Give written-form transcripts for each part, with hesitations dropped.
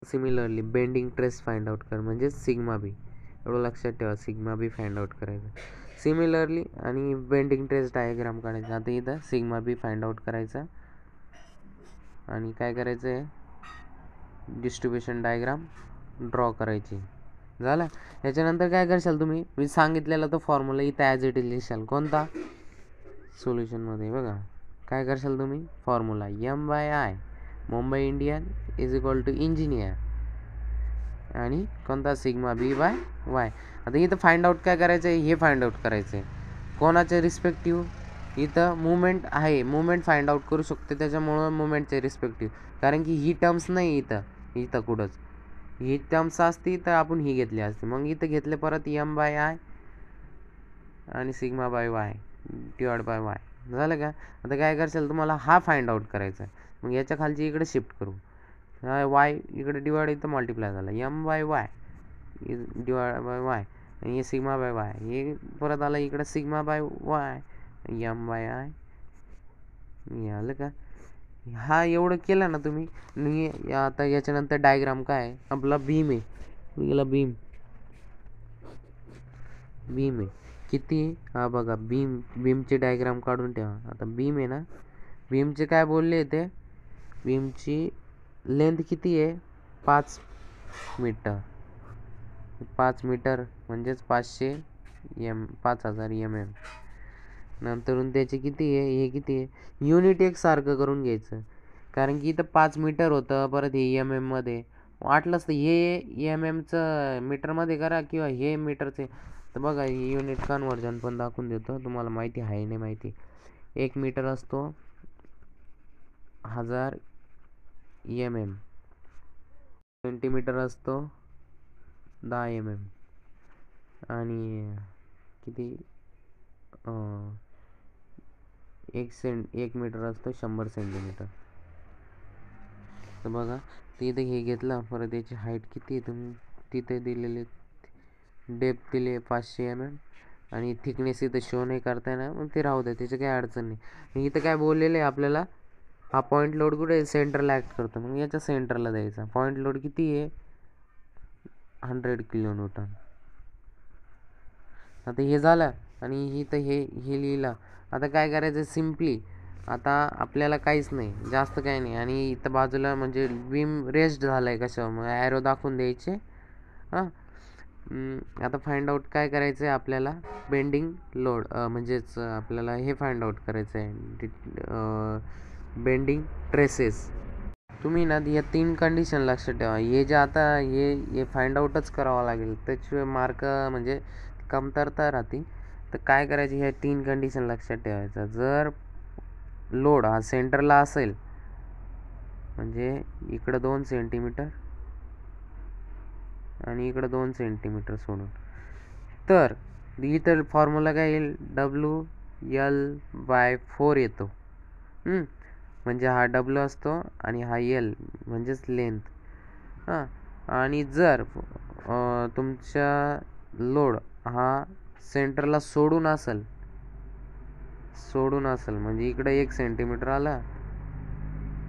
Similarly bending trace find out कर म्हणजे sigma बी, एवढं लक्षात ठेवा, सिग्मा बी फाइंड आउट करायचं. सिमिलरली आणि बेंडिंग ट्रेस डायग्राम काढायचा. आता इथं सिग्मा बी फाइंड आउट करायचा आणि काय करायचं आहे, डिस्ट्रीब्युशन डायग्राम ड्रॉ करायची. झालं. याच्यानंतर काय करशाल तुम्ही, मी सांगितलेला तो फॉर्म्युला इथं ॲज इट इज लिहिशाल. कोणता, सोल्युशनमध्ये बघा काय करशाल तुम्ही, formula M/I Mumbai Indian is equal to engineer आणि कोणता सिग्मा B/Y. आता इथं फाइंड आउट काय करायचं आहे, हे फाइंड आउट करायचं आहे कोणाचे रिस्पेक्टिव्ह. इथं मुवमेंट आहे, मुवमेंट फाइंड आउट करू शकते, त्याच्यामुळं मुवमेंटचे रिस्पेक्टिव्ह, कारण की ही टर्म्स नाही इथं कुठंच. ही टर्म्स असती तर आपण ही घेतली असती. मग इथं घेतले परत M/I आणि sigma bye Y divide by Y. झालं का. आता काय करशाल, तुम्हाला हा फाइंड आउट करायचा आहे. मग याच्या खालची इकडे शिफ्ट करू, वाय इकडे डिवाइड इथं मल्टिप्लाय झाला, M/Y डिवाइड बाय वाय आणि हे सिग्मा बाय वाय, हे परत आलं इकडं सिग्मा बाय वाय M/I. आलं का. हा एवढं केलं ना तुम्ही. आता याच्यानंतर डायग्राम काय आहे आपला, बीम आहे. गेला बीम आहे किती, हा बघा बीमचे डायग्राम काढून ठेवा. आता बीम आहे ना, बीमचे काय बोलले ते, बीमची लेंथ किती आहे, 5 मीटर. 5 मीटर म्हणजेच 5000 mm. नंतरून त्याचे किती आहे, हे किती आहे, युनिट एक सारखं करून घ्यायचं, कारण की इथं 5 मीटर होतं, परत हे MM वाटलंच तर हे MM मीटरमध्ये करा किंवा हे मीटरचे. तर बघा युनिट कन्व्हर्जन पण दाखवून देतो तुम्हाला, माहिती आहे नाही माहिती. 1 मीटर असतो 1000 mm, सेंटीमीटर असतो 10 mm आणि किती 1 मीटर असतो 100 सेंटीमीटर. तर बघा तिथे हे घेतलं, परत याची हाईट किती आहे तुम्ही तिथे दिलेले, डेप्थ दिली 500 mm आणि थिकनेस इथं शो नाही करताय ना, मग ते राहू द्या, त्याची काही अडचण नाही. इथं काय बोललेलं आहे आपल्याला, हा पॉईंट लोड कुठे सेंटरला ॲक्ट करतो, मग याच्या सेंटरला द्यायचा. पॉईंट लोड किती आहे 100 kN. आता हे झालं आणि इथं हे लिहिलं. आता काय करायचं सिम्पली, आता आपल्याला काहीच नाही, जास्त काही नाही, आणि इथं बाजूला म्हणजे बीम रेस्ट झाला आहे कशावर, मग ॲरो दाखवून द्यायचे. हां. आता फाइंड आउट काय करायचं आहे आपल्याला, बेंडिंग लोड म्हणजेच आपल्याला हे फाइंड आउट करायचं आहे, बेंडिंग ट्रेसेस. तुम्ही ना या 3 कंडिशन लक्षात ठेवा. हे जे आता हे फाइंड आउटच करावं लागेल, त्याशिवाय मार्क म्हणजे कमतरता राहते. तर काय करायचे, ह्या 3 कंडिशन लक्षात ठेवायचा. जर लोड हा सेंटरला असेल, म्हणजे इकडं 2 सेंटीमीटर आणि इकडं 2 सेंटीमीटर सोडून, तर इथं फॉर्म्युला काय येईल, WL/4 येतो. म्हणजे हा W असतो आणि हा L म्हणजेच लेंथ. हां. आणि जर तुमचा लोड हा सेंटरला सोडून असेल म्हणजे इकडं 1 सेंटीमीटर आला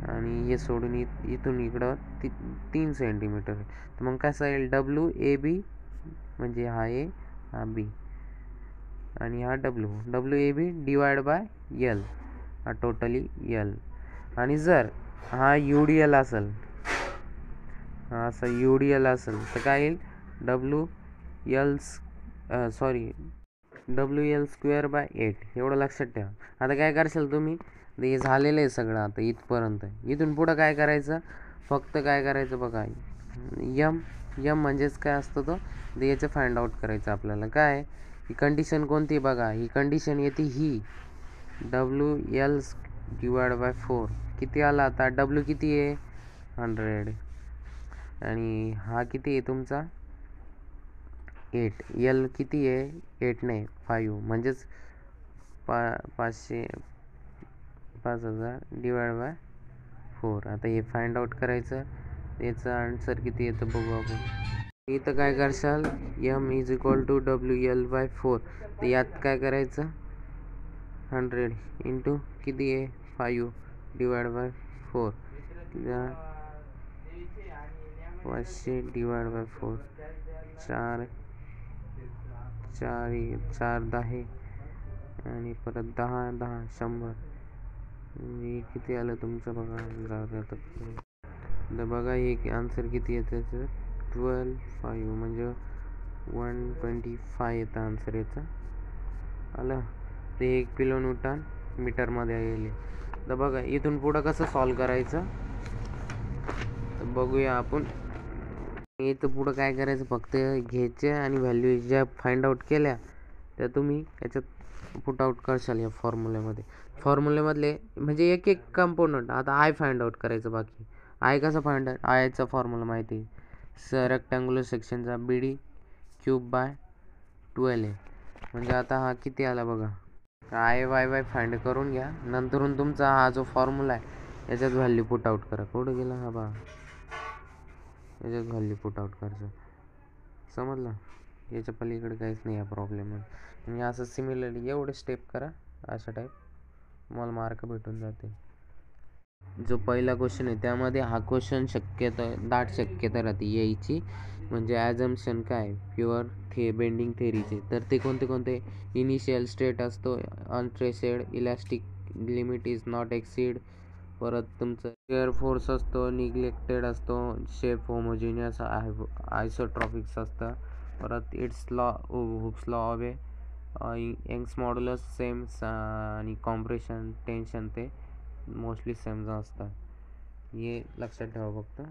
आणि हे सोडून इथून इकडं 3 सेंटीमीटर, तर मग कसं येईल, WAB म्हणजे हा A हा B आणि हा WAB डिवाइड बाय L, हा टोटली L. आणि जर हा UDL असेल, हा असा UDL असेल, तर काय येईल, WL²/8 एवढं लक्षात ठेवा. आता काय करशाल तुम्ही, हे झालेलं आहे सगळं आता इथपर्यंत. इथून पुढं काय करायचं, फक्त काय करायचं बघा, M म्हणजेच काय असतं तो, याचं फाइंड आउट करायचं आपल्याला. काय ही कंडिशन कोणती बघा, ही कंडिशन येते ही WL/4 किती आला, आता W किती आहे 100 आणि हा किती आहे तुमचा 8, L किती आहे 8 नाही 5, म्हणजेच 5000 डिवाइड बाय 4. आता हे फाइंड आउट करायचं, याचं आन्सर किती येतं बघू आपण. इथं काय करशाल, M is equal to WL/4, तर यात काय करायचं 100 इंटू किती आहे 5 डिवाइड बाय 4, 500 डिवाइड बाय 4, 4 4 4 10 आणि परत 10 10 100. हे किती आलं तुमचं बघा. आता बघा हे आन्सर किती येतं त्याचं, 12.5 म्हणजे 125 येतं आन्सर याचा. आलं ते 1 किलोन्यूटन मीटरमध्ये येईल. तर बघा इथून पुढं कसं सॉल्व करायचं तर बघूया आपण. इथं पुढं काय करायचं, फक्त घ्यायचे आणि व्हॅल्यू ज्या फाइंड आउट केल्या त्या तुम्ही याच्यात पुट आउट करशाल या फॉर्म्युल्यामधले म्हणजे एक एक कंपोनंट. आता आय फाइंड आउट करायचं बाकी. आय कसं फाइंड आउट, आयचा फॉर्म्युला माहिती आहे, रेक्टँग्युलर सेक्शनचा BD क्यूब बाय 12 आहे. म्हणजे आता हा किती आला बघा, आय वाय फाइंड करून घ्या. नंतरून तुमचा हा जो फॉर्म्युला आहे याच्यात व्हॅल्यू पुट आउट करा. कुठं गेला हा बा, याच्यात व्हॅल्यू पुट आउट करायचं. समजलं, याच्या पलीकडे काहीच नाही आहे प्रॉब्लेम. म्हणजे असं सिमिलरली एवढे स्टेप करा अशा टाईप, तुम्हाला मार्क भेटून जाते. जो पहिला क्वेश्चन आहे त्यामध्ये हा क्वेश्चन दाट शक्यता राहते यायची. म्हणजे ॲझम्पशन काय प्युअर बेंडिंग थेरीचे, तर ते कोणते इनिशियल स्टेट असतो, unstressed, elastic limit is not exceed, परत तुमचं एअर फोर्स असतो, निग्लेक्टेड असतो, शेप होमोजिनियस आयसोट्रॉपिक्स असतं, परत it's law Hooke's law of Young's modulus same, आणि कॉम्प्रेशन टेन्शन ते मोस्टली सेम असतात. हे लक्षात ठेवा, फक्त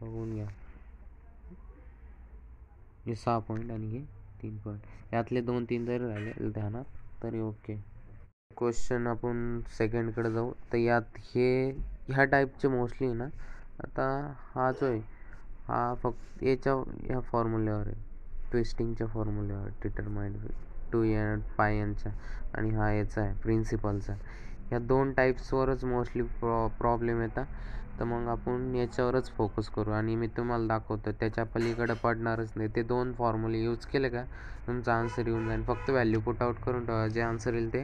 बघून घ्या. हे 6 पॉईंट आणि हे 3 पॉईंट, यातले 2-3 जरी राहिले ध्यानात तरी ओके. क्वेश्चन आपण सेकंडकडे जाऊ. तर यात ह्या टाईपचे मोस्टली ना, आता हा जो आहे हा फक्त ह्या फॉर्म्युल्यावर आहे, ट्विस्टिंगच्या फॉर्म्युल्यावर डिटरमाइंड 2n πnच्या, आणि हा याचा आहे प्रिन्सिपलचा. ह्या 2 टाईप्सवरच मोस्टली प्रॉब्लेम येतात. तर मग आपण याच्यावरच फोकस करू आणि मी तुम्हाला दाखवतो, त्याच्या पलीकडे पडणारच नाही. ते 2 फॉर्म्युले यूज केले का तुमचा आन्सर येऊन जाईल. फक्त व्हॅल्यू पुट आउट करून ठेवा, जे आन्सर येईल ते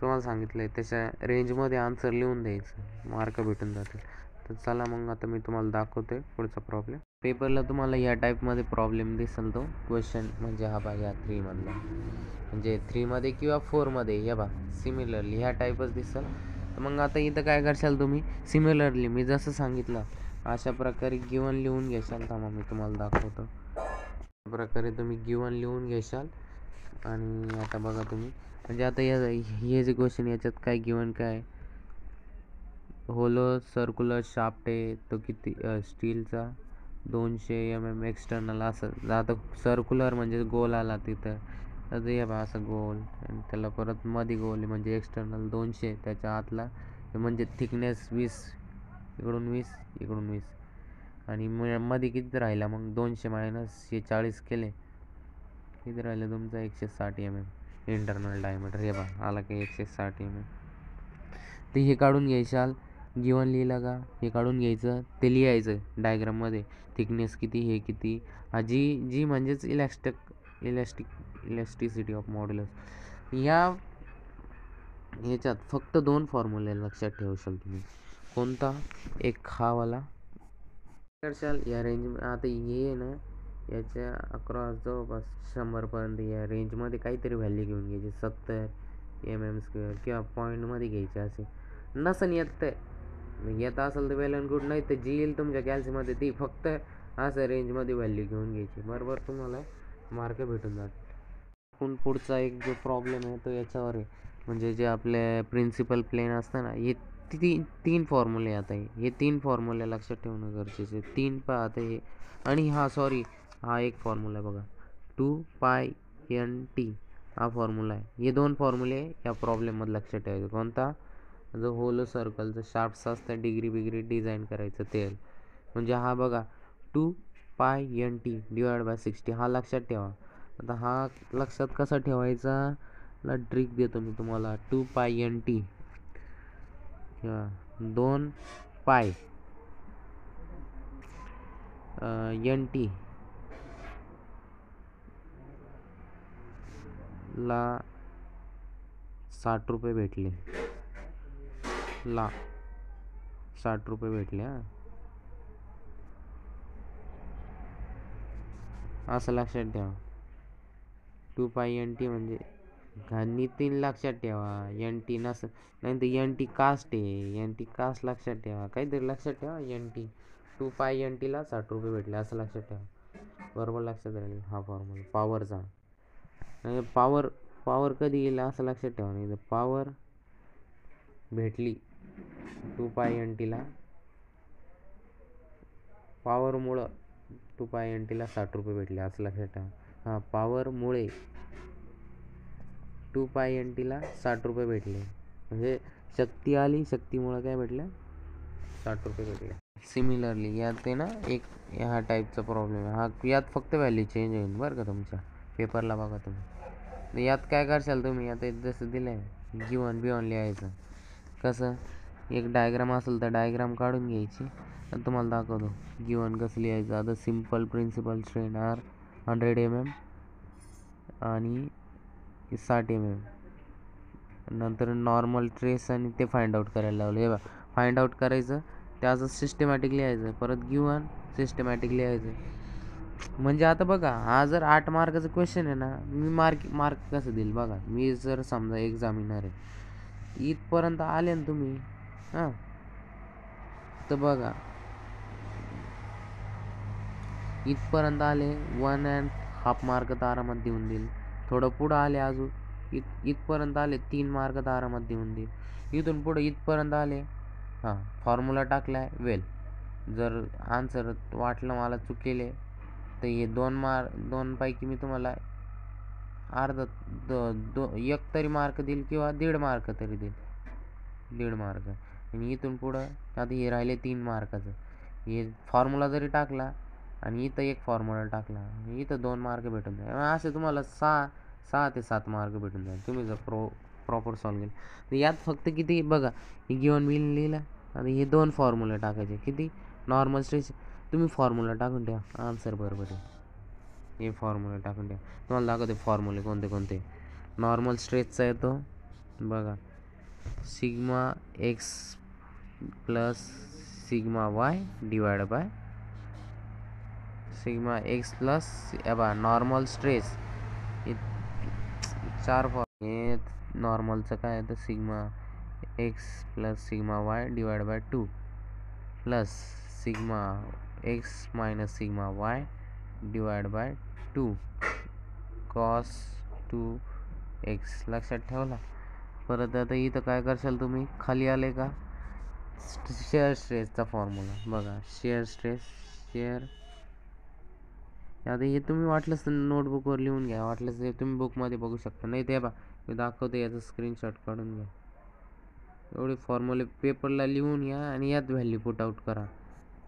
तुम्हाला सांगितलं आहे त्याच्या रेंजमध्ये आन्सर लिहून द्यायचं, मार्क भेटून जातील. तर चला मग आता मी तुम्हाला दाखवतो आहे पुढचा प्रॉब्लेम. पेपरला तुम्हाला या टाईपमध्ये प्रॉब्लेम दिसेल तो क्वेश्चन, म्हणजे हा बा या 3मधला, म्हणजे 3मध्ये किंवा 4मध्ये या बा सिमिलरली ह्या टाईपच दिसेल. तर मग आता इथं काय करशाल तुम्ही, सिमिलरली मी जसं सांगितलं अशा प्रकारे गिवन लिहून घेशाल. थांबा मी तुम्हाला दाखवतो. अशा प्रकारे तुम्ही गिवन लिहून घेशाल. आणि आता बघा तुम्ही, म्हणजे आता हे जे क्वेश्चन याच्यात काय गिवन काय, होलो सर्क्युलर शाफ्ट आहे तो किती स्टीलचा 200 mm एक्सटर्नल. असं आता सर्क्युलर म्हणजे गोल आला तिथं, तर हे बा असं गोल, आणि त्याला परत मध्ये गोल म्हणजे एक्सटर्नल 200, त्याच्या आतला म्हणजे थिकनेस 20, इकडून 20 इकडून 20, आणि मध्ये किती राहिला मग 200 मायनस हे 40 केले, किती राहिलं तुमचं 160 mm इंटरनल डायमीटर. हे बा आला की 160 mm. ते हे काढून घ्यायचाल, गिवन लिहिलं का हे काढून घ्यायचं, ते लिहायचं डायग्राममध्ये, थिकनेस किती हे किती, हा जी म्हणजेच इलॅस्टिसिटी ऑफ मॉड्युलस. ह्याच्यात फक्त 2 फॉर्म्युले लक्षात ठेवशाल तुम्ही. कोणता, एक हा वाला करशाल या रेंज. आता हे ना याच्या अक्रॉस जवळपास 100पर्यंत या रेंजमध्ये काहीतरी व्हॅल्यू घेऊन घ्यायची, 70 mm² किंवा पॉईंटमध्ये घ्यायचे. असे नसन येत येत असेल तर वेल अँड गुड, नाही तर जी येईल तुमच्या कॅल्सीमध्ये ती फक्त असं रेंजमध्ये व्हॅल्यू घेऊन घ्यायची, बरोबर तुम्हाला मार्क भेटून जाते. पुढचा एक जो प्रॉब्लेम आहे तो याच्यावर आहे, म्हणजे जे आपले प्रिन्सिपल प्लेन असतं ना, हे 3 फॉर्म्युले. आता हे 3 फॉर्म्युले लक्षात ठेवणं गरजेचं आहे. 3 आता हे, आणि हा एक फॉर्म्युला आहे बघा, 2πnt हा फॉर्म्युला आहे. हे 2 फॉर्म्युले या प्रॉब्लेममध्ये लक्षात ठेवायचे. कोणता, जो होलो सर्कलचं शाफ्ट्स असतं डिग्री डिझाईन करायचं ते, म्हणजे हा बघा 2πnt डिवाइड बाय 60 हा लक्षात ठेवा. आता हा लक्षात कसा ठेवायचा, ला ट्रिक देतो मी तुम्हाला. 2πnt 2 पाय nt ला 60 रुपये भेटले, 60 रुपये भेटले. असं लक्षात ठेवा. 2π NT म्हणजे नितीन लक्षात ठेवा. NT नस नाही तर NT कास्ट आहे. NT कास्ट लक्षात ठेवा. काहीतरी लक्षात ठेवा. NT 2π NTला 60 रुपये भेटले असं लक्षात ठेवा. बरोबर लक्षात राहील हा फॉर्म्युला पॉवरचा. नाही पॉवर कधी येईल असं लक्षात ठेवा. नाही तर पॉवर भेटली 2π NTला, पॉवरमुळं 2π NTला 60 रुपये भेटले असं लक्षात ठेवा. हां, पॉवरमुळे 2π NTला 60 रुपये भेटले म्हणजे शक्ती आली, शक्तीमुळं काय भेटलं 60 रुपये भेटले. सिमिलरली यात आहे ना एक ह्या टाईपचा प्रॉब्लेम आहे. यात फक्त व्हॅल्यू चेंज होईल बरं का. तुमच्या पेपरला बघा तुम्ही. यात काय करशाल तुम्ही, आता जसं दिलं आहे गिवन बिवन लिहायचं. कसं, एक डायग्राम असेल तर डायग्राम काढून घ्यायची आणि तुम्हाला दाखवतो गिवन कसं लिहायचं. आता simple principal strain are 100 mm आणि 60 mm. नंतर नॉर्मल ट्रेस आणि ते फाइंड आउट करायला लावलं. हे बघा, फाइंड आउट करायचं, त्याचं सिस्टमॅटिक लिहायचं, परत गिवन सिस्टमॅटिक लिहायचं. म्हणजे आता बघा, हा जर 8 मार्काचा क्वेश्चन आहे ना, मी मार्क कसं देईल बघा. मी जर समजा एक्झामिनर आहे, इथपर्यंत आले ना तुम्ही, हां, तर बघा इथपर्यंत आले 1.5 मार्क तर आरामात देऊन देईल. थोडं पुढं आले अजून इथपर्यंत आले 3 मार्क तर आरामात देऊन देईल. इथून पुढे इथपर्यंत आले, हां, फॉर्म्युला टाकलाय वेल. जर आन्सर वाटलं मला चुकेले तर हे 2 पैकी मी तुम्हाला अर्धा एक तरी मार्क देईल किंवा 1.5 मार्क तरी देईल. 1.5 मार्क. आणि इथून पुढं आता हे राहिले 3 मार्काचं. हे फॉर्म्युला जरी टाकला आणि इथं एक फॉर्म्युला टाकला, इथं 2 मार्क भेटून जाईल. असे तुम्हाला 6 ते 7 मार्क भेटून जाईल तुम्ही जर प्रॉपर सॉल्व केलं. तर यात फक्त किती बघा, हे गिवन बिल लिहिलं आणि हे 2 फॉर्म्युले टाकायचे. किती, नॉर्मल स्ट्रेस तुम्ही फॉर्म्युला टाकून ठेवा, आन्सर बरोबर आहे. हे फॉर्म्युला टाकून ठेवा. तुम्हाला दाखवते फॉर्म्युले कोणते कोणते. नॉर्मल स्ट्रेसचा येतो बघा, sigma x plus sigma Y divide by sigma x plus normal stress. हे 4 फॉर्म. हे नॉर्मलचं काय आहे तर sigma x plus sigma Y divide by 2 plus sigma x minus sigma Y divide by 2 cos 2x लक्षात ठेवला. परत आता इथं काय करशाल तुम्ही, खाली आले का शेअर स्ट्रेसचा फॉर्म्युला बघा. शेअर आता हे तुम्ही वाटलंच तर नोटबुकवर लिहून घ्या, वाटलंच ते तुम्ही बुकमध्ये बघू शकता. नाही ते बा मी दाखवतो, याचा स्क्रीनशॉट काढून घ्या. एवढे फॉर्म्युले पेपरला लिहून घ्या आणि यात व्हॅल्यू पुट आउट करा,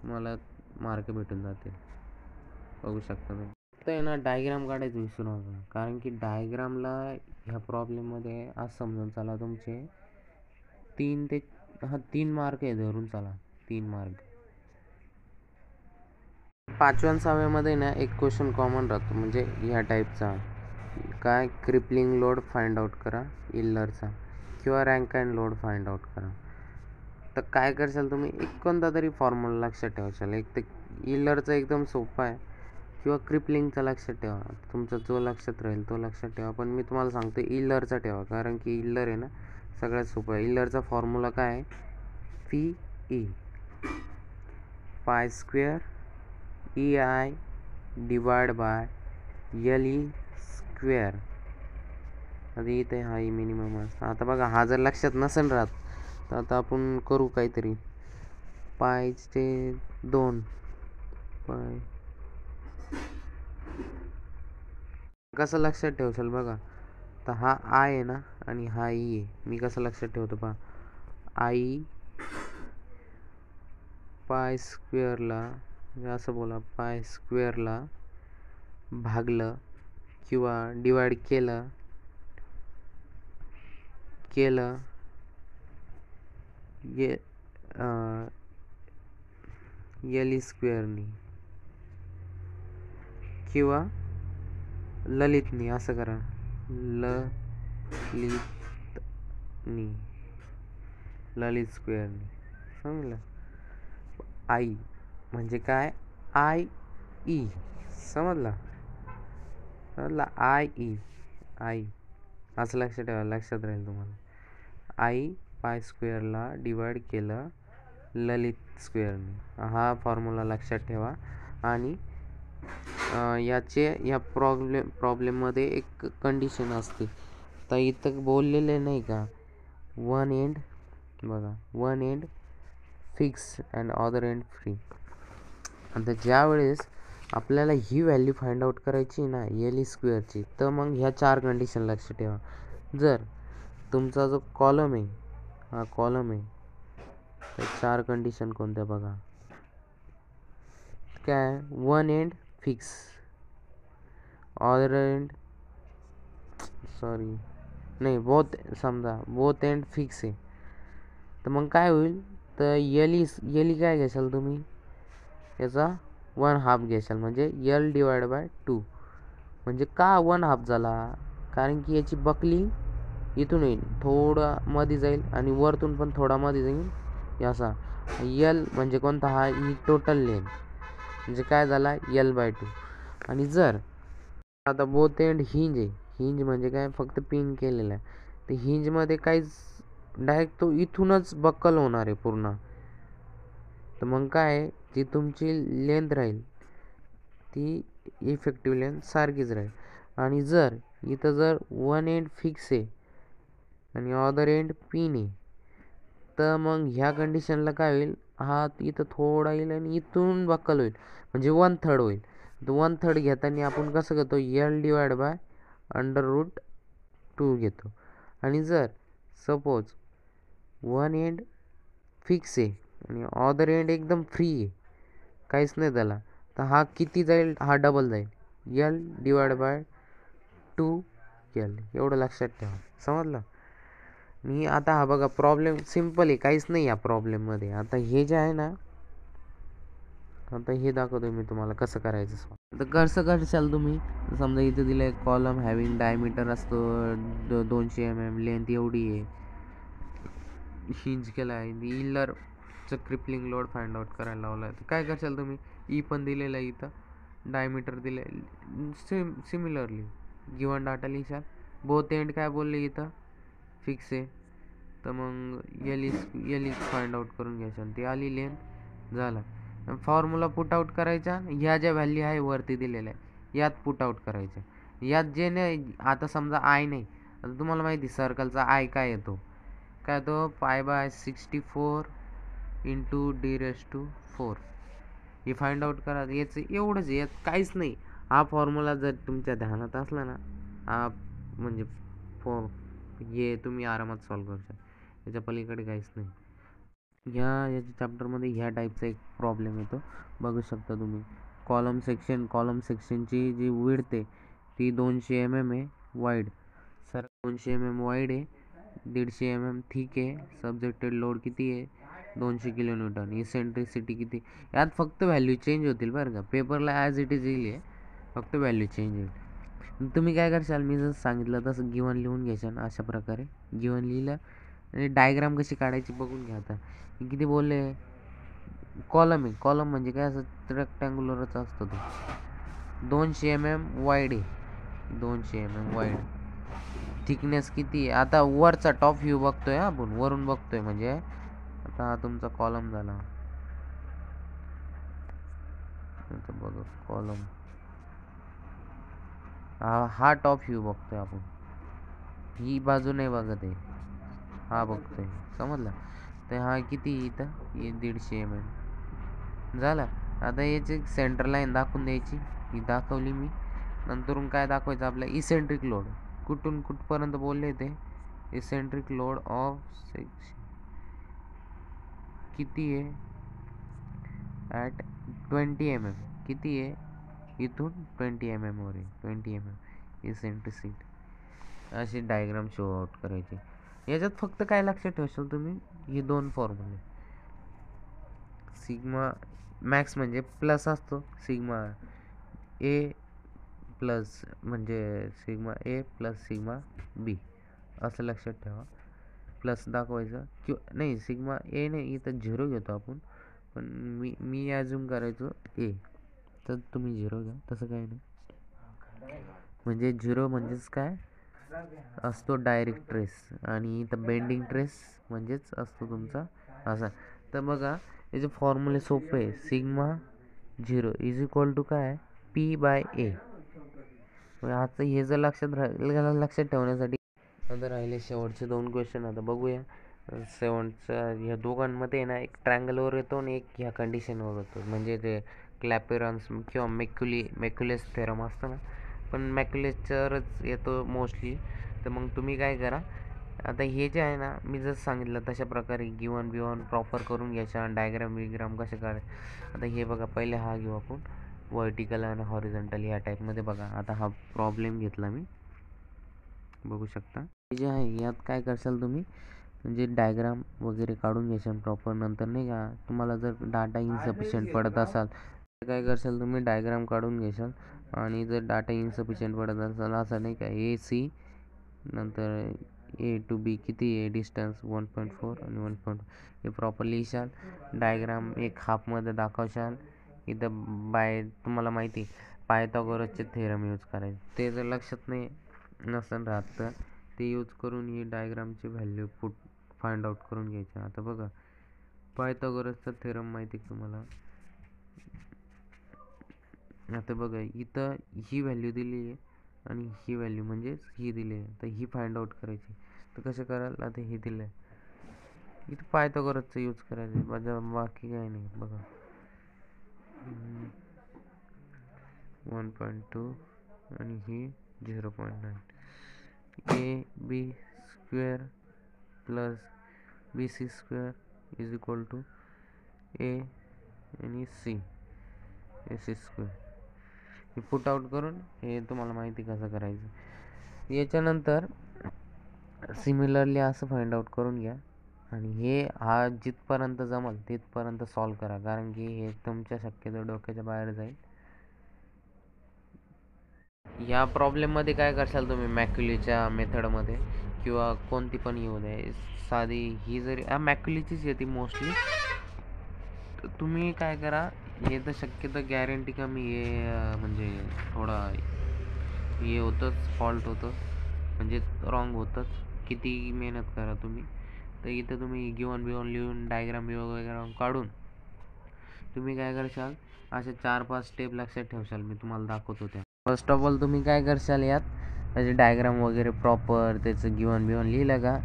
तुम्हाला मार्क भेटून जातील. बघू शकता तुम्ही. फक्त आहे ना डायग्राम काढायचं विसरू नका, कारण की डायग्रामला ह्या प्रॉब्लेममध्ये आज समजून चला तुमचे 3 मार्क आहे धरून चला. 3 मार्क. 5व्या आणि 6व्यामध्ये ना एक क्वेश्चन कॉमन राहतो, म्हणजे ह्या टाईपचा. काय, क्रिपलिंग लोड फाइंड आउट करा इल्लरचा किंवा rank and load find out करा. तर काय करशाल तुम्ही, एक कोणता तरी फॉर्म्युला लक्षात ठेवाल. एक तर इल्लरचा एकदम सोपा आहे किंवा क्रिपलिंगचा लक्षात ठेवा. तुमचा जो लक्षात राहील तो लक्षात ठेवा. पण मी तुम्हाला सांगतो इल्लरचा ठेवा, कारण की इल्लर आहे ना सगळ्यात सोपं आहे. इल्लरचा फॉर्म्युला काय आहे, PE pi square EI divide by LE square. आता इथे हा मिनिमम असतो. आता बघा, हा जर लक्षात नसेल राहत तर आता आपण करू काहीतरी. पायचे 2 पाय कसं लक्षात ठेवशाल बघा. तर हा आय आहे ना आणि हा ई आहे. मी कसं लक्षात ठेवतो पहा, आई पाय स्क्वेअरला, असं बोला, पाय स्क्वेअरला भागलं किंवा डिवाइड केलं LE स्क्वेअरनी किंवा ललितनी. असं करा, ललित स्क्वेअरनी. समजलं. आई म्हणजे काय, IE समजला. आई असं लक्षात ठेवा, लक्षात राहील तुम्हाला. पाय स्क्वेअरला डिवाइड केलं ललित स्क्वेअरने, हा फॉर्म्युला लक्षात ठेवा. आणि या प्रॉब्लेममध्ये एक कंडिशन असते, तर इथं बोललेले नाही का, वन एंड बघा, one end fix and other end free. आता ज्या वेळेस आपल्याला ही व्हॅल्यू फाइंड आउट करायची ना एल स्क्वेअरची, तर मग ह्या 4 कंडिशन लक्षात ठेवा. जर तुमचा जो कॉलम आहे, हा कॉलम आहे, तर 4 कंडिशन कोणत्या बघा, काय, one end fix, other end sorry नाही बोथ, समजा बोथ एंड फिक्स आहे, तर मग काय होईल, तर एली काय घ्याल तुम्ही, याचा 1/2 घ्याल, म्हणजे एल डिवाइड बाय 2. म्हणजे का 1/2 झाला, कारण की याची बकली इथून येईल, थोडा मध्ये जाईल आणि वरतून पण थोडा मध्ये जाईल, असा. एल म्हणजे कोणता, हा ही टोटल लेंथ, म्हणजे काय झाला L/2. आणि जर आता बोथ एंड हिंज आहे, हिंज म्हणजे काय, फक्त पिन केलेलं आहे, तर हिंजमध्ये काहीच डायरेक्ट तो इथूनच बक्कल होणार आहे पूर्ण. तर मग काय, जी तुमची लेंथ राहील ती इफेक्टिव्ह लेंथ सारखीच राहील. आणि जर इथं जर वन एंड फिक्स आहे आणि अदर एंड पिन आहे, तर मग ह्या कंडिशनला काय होईल, हा इथं थोडा येईल आणि इथून बक्कल होईल, म्हणजे 1/3 होईल. तर 1/3 घेताना आपण कसं घेतो, एल डिवाइड बाय √2 घेतो. आणि जर सपोज वन एंड फिक्स आहे आणि अदर एंड एकदम फ्री आहे, काहीच नाही त्याला, तर हा किती जाईल, हा डबल जाईल, एल डिवाइड बाय 2L. एवढं लक्षात ठेवा, समजलं. मी आता हा बघा प्रॉब्लेम सिम्पल आहे, काहीच नाही या प्रॉब्लेममध्ये. आता हे जे आहे ना, आता हे दाखवतो मी तुम्हाला कसं करायचं. तर कसं करशाल तुम्ही, समजा इथे दिलं आहे कॉलम हॅविंग डायमीटर असतो 200 mm, लेंथ एवढी आहे, हिंज केला आहे, इलरचं क्रिपलिंग लोड फाइंड आउट करायला लावला आहे, तर काय करशाल तुम्ही, पण दिलेलं आहे, इथं डायमीटर दिलं आहे, सिमिलरली गिवन डाटा लिहिशाल. बोथ एंड काय बोलले इथं फिक्स आहे, तर मग एल फाइंड आउट करून घ्यायचं, ती आली लेंथ, झाला. फॉर्म्युला पुट आउट करायचा, ह्या ज्या व्हॅल्यू आहे वरती दिलेल्या आहे यात पुट आउट करायच्या. यात जे नाही, आता समजा आय नाही, आता तुम्हाला माहिती सर्कलचा आय काय येतो, काय तो π/64 इंटू d⁴. हे फाइंड आउट करा, याचं एवढंच, यात काहीच नाही. हा फॉर्म्युला जर तुमच्या ध्यानात असला ना, हा म्हणजे हे तुम्ही आरामात सॉल्व करू शकता, याच्या पलीकडे काहीच नाही. याच्या चॅप्टरमध्ये ह्या टाईपचा एक प्रॉब्लेम येतो, बघू शकता तुम्ही. कॉलम सेक्शनची जी विड्थ आहे ती 200 mm आहे वाईड, सर 200 mm वाईड आहे, 150 mm थिक आहे. सब्जेक्टेड लोड किती आहे, 200 kN. इसेंट्रिसिटी किती, यात फक्त व्हॅल्यू चेंज होतील बरं का, पेपरला ॲज इट इज येईल, फक्त व्हॅल्यू चेंज होईल. तुम्ही काय करशाल, मी जसं सांगितलं तसं गिवन लिहून घ्यायचं, अशा प्रकारे गिवन लिहिलं आणि डायग्राम कशी काढायची बघून घ्या. आता किती बोलले, कॉलम आहे, कॉलम म्हणजे काय, असं रेक्टँग्युलरच असतो तो, 200 mm वाईड आहे, 200 mm वाईड. थिकनेस किती आहे, आता वरचा टॉप व्ह्यू बघतोय, आपण वरून बघतोय, म्हणजे आता हा तुमचा कॉलम झाला, बघा कॉलम, हा टॉप व्ह्यू बघतोय आपण, ही बाजू नाही बघत आहे, हा बघतोय, समजलं. तर हा किती इथं, हे 150 mm झाला. आता याची सेंटर लाईन दाखवून द्यायची, ही दाखवली मी. नंतरून काय दाखवायचं, आपल्या इसेंट्रिक लोड कुठून कुठपर्यंत बोलले ते, इसेंट्रिक लोड ऑफ सेक्शन किती आहे, ॲट 20 mm, किती आहे, इथून 20 mm वर आहे, 20 mm इसेंट्रिसिटी. अशी डायग्राम शो आउट करायची. याच्यात फक्त काय लक्षात ठेवशाल तुम्ही, हे 2 फॉर्म्युले, सिग्मा मॅक्स म्हणजे प्लस असतो, सिग्मा ए प्लस म्हणजे सिग्मा ए प्लस सिग्मा बी, असं लक्षात ठेवा. प्लस दाखवायचं किंवा नाही, सिग्मा ए नाही, इथं 0 घेतो आपण, पण मी ॲझ्युम करायचो ए, तर तुम्ही 0 घ्या, तसं काही नाही. म्हणजे 0 म्हणजेच काय असतो डायरेक्ट ट्रेस, आणि इथं बेंडिंग ट्रेस म्हणजेच असतो तुमचा असा. तर बघा याचे फॉर्म्युले सोपे आहे. सिग्मा 0 इज इक्वल टू काय P/A. आता हे जर लक्षात ठेवण्यासाठी आता राहिले शेवटचे 2 क्वेश्चन. आता बघूया. या दोघांमध्ये ना एक ट्रँगलवर येतो आणि एक ह्या कंडिशनवर येतो, म्हणजे ते क्लॅपेरॉन्स किंवा मॅक्युलेस थेरम असतो ना, पण मॅक्युलेसवरच येतो मोस्टली. तर मग तुम्ही काय करा, आता हे जे आहे ना, मी जसं सांगितलं तशा प्रकारे गिवन बिवन प्रॉपर करून घ्यायचा. डायग्राम कसे काढायचे. आता हे बघा, पहिले हा घेऊ आपण व्हर्टिकल आणि हॉरिझॉन्टल या टाईपमध्ये. बघा आता हा प्रॉब्लेम घेतला मी, बघू शकता. हे जे आहे यात काय करशाल तुम्ही, म्हणजे डायग्राम वगैरे काढून घ्यायचा प्रॉपर. नंतर नाही का तुम्हाला जर डाटा इन्सफिशियंट पडत असाल तर काय करशाल तुम्ही, डायग्राम काढून घ्याल. आणि जर डाटा इन्सफिशियंट पडत असाल असं नाही का AC नंतर A to B किती आहे डिस्टन्स 1.4 आणि 1.4 हे प्रॉपर लिहिशाल. डायग्राम एक हाफमध्ये दाखवशाल. इथं तुम्हाला माहिती पायथागोरसचे थेरम यूज करायचे. ते जर लक्षात नाही नसेल राहत तर ते यूज करून ही डायग्रामची व्हॅल्यू फाइंड आउट करून घ्यायची. आता बघा पायथागोरसचा थेरम माहिती आहे तुम्हाला. आता बघा इथं ही व्हॅल्यू दिली आहे आणि ही व्हॅल्यू म्हणजेच ही दिली आहे. तर ही फाइंड आउट करायची. तर कसं कराल, आता हे दिलं आहे इथं पायथागोरसचं यूज करायचं, बाकी काही नाही. बघा 1.2 आणि ही 0.9. AB² plus BC² is equal to A आणि AC². हे पुट आउट करून हे तुम्हाला माहिती कसं करायचं. याच्यानंतर सिमिलरली असं फाइंड आउट करून घ्या आणि हा जिथपर्यंत जमल तिथपर्यंत सॉल्व करा, कारण की हे तुमच्या शक्यतो डोक्याच्या बाहेर जाईल. या प्रॉब्लेममध्ये काय करशाल तुम्ही, मॅक्युलीच्या मेथडमध्ये किंवा कोणती पण येऊ दे साधी, ही जरी मॅक्युलीचीच येते मोस्टली. तुम्ही काय करा, हे तर शक्यतो गॅरंटी कमी आहे, म्हणजे थोडा हे होतंच, फॉल्ट होतं, म्हणजे रॉंग होतंच. किती मेहनत करा तुम्ही. तर इथं तुम्ही गिवन बिवन लिहून डायग्राम वगैरे काढून तुम्ही काय करशाल, अशा 4-5 स्टेप लक्षात ठेवशाल. मी तुम्हाला दाखवतो त्या. फर्स्ट ऑफ ऑल तुम्ही काय करशाल, यात त्याचे डायग्राम वगैरे प्रॉपर त्याचं गिवन बिवन लिहिलं का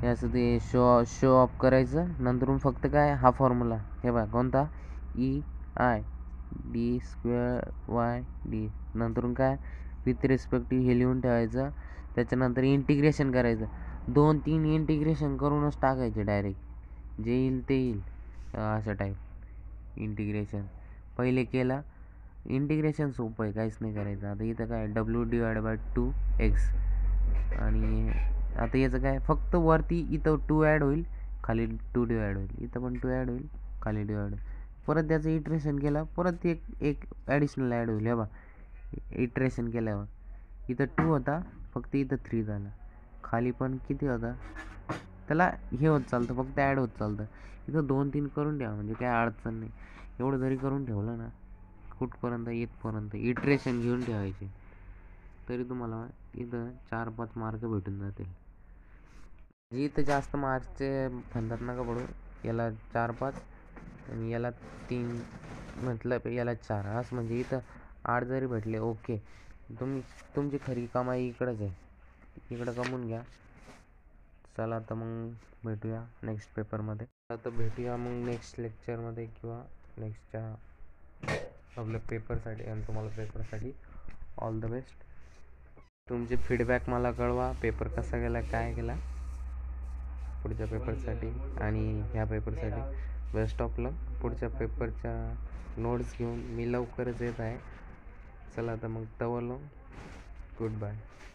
याचं ते शो ऑफ करायचं. नंतरून फक्त काय हा फॉर्म्युला हे बघा कोणता EID²YD. नंतरून काय विथ रिस्पेक्टिव्ह हे लिहून ठेवायचं. त्याच्यानंतर इंटिग्रेशन करायचं. 2-3 इंटिग्रेशन करूनच टाकायचे डायरेक्ट, जे येईल ते येईल अशा टाईप इंटिग्रेशन. पहिले केला इंटिग्रेशन सोपं आहे, काहीच नाही करायचं. आता इथं काय W/2x आणि आता याचं काय फक्त वरती इथं 2 ॲड होईल, खाली 2 डिवाइड होईल. इथं पण 2 ॲड होईल, खाली डिवाइड होईल. परत त्याचं इटरेशन केलं परत एक ॲडिशनल ॲड होईल. हे बा इटरेशन केल्यावर इथं 2 होता, फक्त इथं 3 झाला. खाली पण किती होता, त्याला हे होत चालतं, फक्त ॲड होत चालतं. इथं 2-3 करून ठेवा, म्हणजे काय अडचण नाही. एवढं जरी करून ठेवलं ना कुठपर्यंत इथपर्यंत इटरेशन घेऊन ठेवायचे, तरी तुम्हाला इथं 4-5 मार्क भेटून जातील. इथं जास्त मार्कचे फंदात नका पडू. याला 4-5 आणि याला 3 म्हटलं, याला 4 असं, म्हणजे इथं 8 जरी भेटले ओके. तुमची खरी कमाई इकडंच आहे, इकडं कमवून घ्या. चला तर मग भेटूया नेक्स्ट पेपरमध्ये. आता भेटूया मग नेक्स्ट लेक्चरमध्ये किंवा नेक्स्टच्या आपल्या पेपरसाठी. आणि तुम्हाला पेपरसाठी ऑल द बेस्ट. तुमचे फीडबॅक मला कळवा, पेपर कसा गेला, काय गेला पुढच्या पेपरसाठी आणि ह्या पेपरसाठी. बेस्ट ऑफ लक. पुढच्या पेपरच्या नोट्स घेऊन मी लवकरच येत आहे. चला तर मग तवलो गुड बाय.